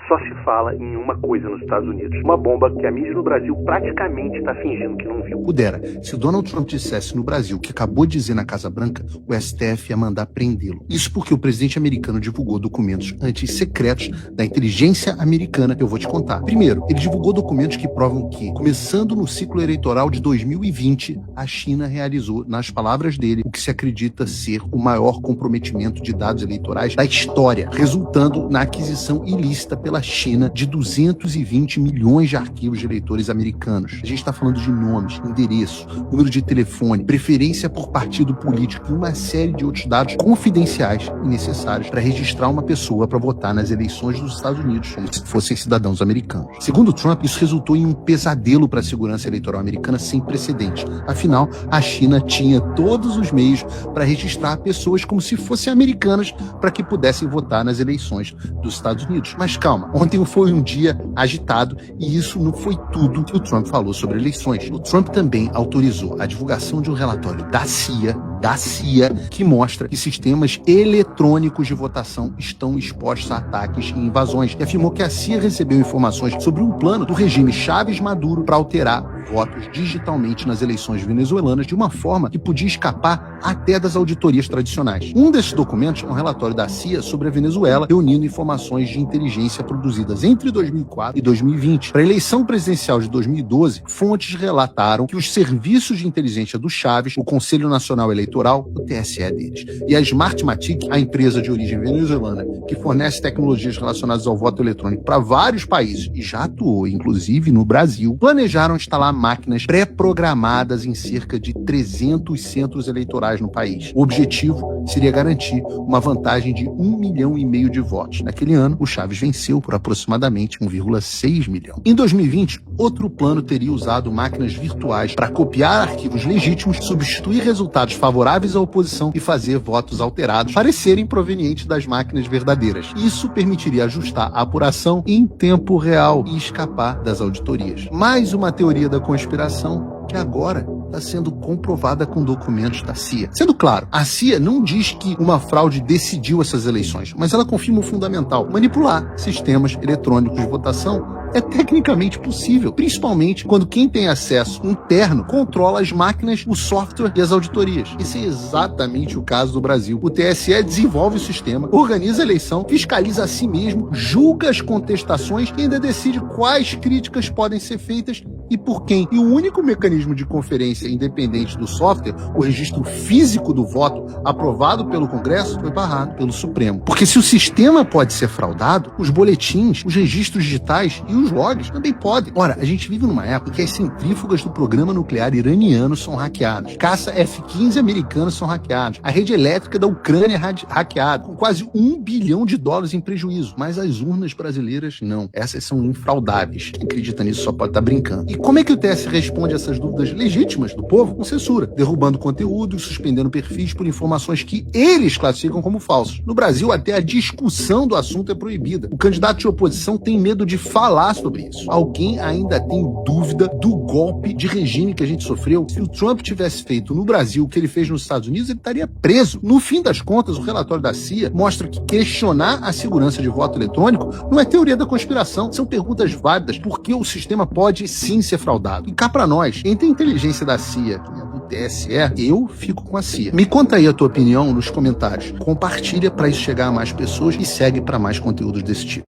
só se fala em uma coisa nos Estados Unidos. Uma bomba que a mídia no Brasil praticamente está fingindo que não viu. Pudera, se o Donald Trump dissesse no Brasil o que acabou de dizer na Casa Branca, o STF ia mandar prendê-lo. Isso porque o presidente americano divulgou documentos secretos da inteligência americana que eu vou te contar. Primeiro, ele divulgou documentos que provam que, começando no ciclo eleitoral de 2020, a China realizou, nas palavras dele, o que se acredita ser o maior comprometimento de dados eleitorais da história, resultando na aquisição ilícita pela China de 220 milhões de arquivos de eleitores americanos. A gente está falando de nomes, endereço, número de telefone, preferência por partido político e uma série de outros dados confidenciais e necessários para registrar uma pessoa para votar nas eleições dos Estados Unidos, como se fossem cidadãos americanos. Segundo Trump, isso resultou em um pesadelo para a segurança eleitoral americana sem precedentes. Afinal, a China tinha todos os meios para registrar pessoas como se fossem americanas para que pudessem votar nas eleições dos Estados Unidos. Mas calma, ontem foi um dia agitado e isso não foi tudo que o Trump falou sobre eleições. O Trump também autorizou a divulgação de um relatório da CIA, que mostra que sistemas eletrônicos de votação estão expostos a ataques e invasões, e afirmou que a CIA recebeu informações sobre um plano do regime Chávez Maduro para alterar votos digitalmente nas eleições venezuelanas de uma forma que podia escapar até das auditorias tradicionais. Um desses documentos é um relatório da CIA sobre a Venezuela, reunindo informações de inteligência produzidas entre 2004 e 2020. Para a eleição presidencial de 2012, fontes relataram que os serviços de inteligência do Chávez, o Conselho Nacional Eleitoral, o TSE deles, e a Smartmatic, a empresa de origem venezuelana, que fornece tecnologias relacionadas ao voto eletrônico para vários países e já atuou, inclusive, no Brasil, planejaram instalar máquinas pré-programadas em cerca de 300 centros eleitorais no país. O objetivo seria garantir uma vantagem de 1,5 milhão de votos. Naquele ano, o Chávez venceu por aproximadamente 1,6 milhão. Em 2020, outro plano teria usado máquinas virtuais para copiar arquivos legítimos, substituir resultados favoráveis à oposição e fazer votos alterados parecerem provenientes das máquinas verdadeiras. Isso permitiria ajustar a apuração em tempo real e escapar das auditorias. Mais uma teoria da conspiração que agora está sendo comprovada com documentos da CIA. Sendo claro, a CIA não diz que uma fraude decidiu essas eleições, mas ela confirma o fundamental: manipular sistemas eletrônicos de votação é tecnicamente possível, principalmente quando quem tem acesso interno controla as máquinas, o software e as auditorias. Esse é exatamente o caso do Brasil. O TSE desenvolve o sistema, organiza a eleição, fiscaliza a si mesmo, julga as contestações e ainda decide quais críticas podem ser feitas e por quem. E o único mecanismo de conferência independente do software, o registro físico do voto aprovado pelo Congresso, foi barrado pelo Supremo. Porque se o sistema pode ser fraudado, os boletins, os registros digitais e os logs também podem. Ora, a gente vive numa época que as centrífugas do programa nuclear iraniano são hackeadas, caça F-15 americanos são hackeados, a rede elétrica da Ucrânia é hackeada, com quase $1 bilhão em prejuízo. Mas as urnas brasileiras, não. Essas são infraudáveis. Quem acredita nisso só pode estar brincando. E como é que o TSE responde a essas dúvidas legítimas do povo? Com censura, derrubando conteúdo e suspendendo perfis por informações que eles classificam como falsas. No Brasil, até a discussão do assunto é proibida. O candidato de oposição tem medo de falar sobre isso. Alguém ainda tem dúvida do golpe de regime que a gente sofreu? Se o Trump tivesse feito no Brasil o que ele fez nos Estados Unidos, ele estaria preso. No fim das contas, o relatório da CIA mostra que questionar a segurança de voto eletrônico não é teoria da conspiração, são perguntas válidas, porque o sistema pode sim ser fraudado. E cá pra nós, entre a inteligência da CIA e a do TSE, eu fico com a CIA. Me conta aí a tua opinião nos comentários. Compartilha para isso chegar a mais pessoas e segue para mais conteúdos desse tipo.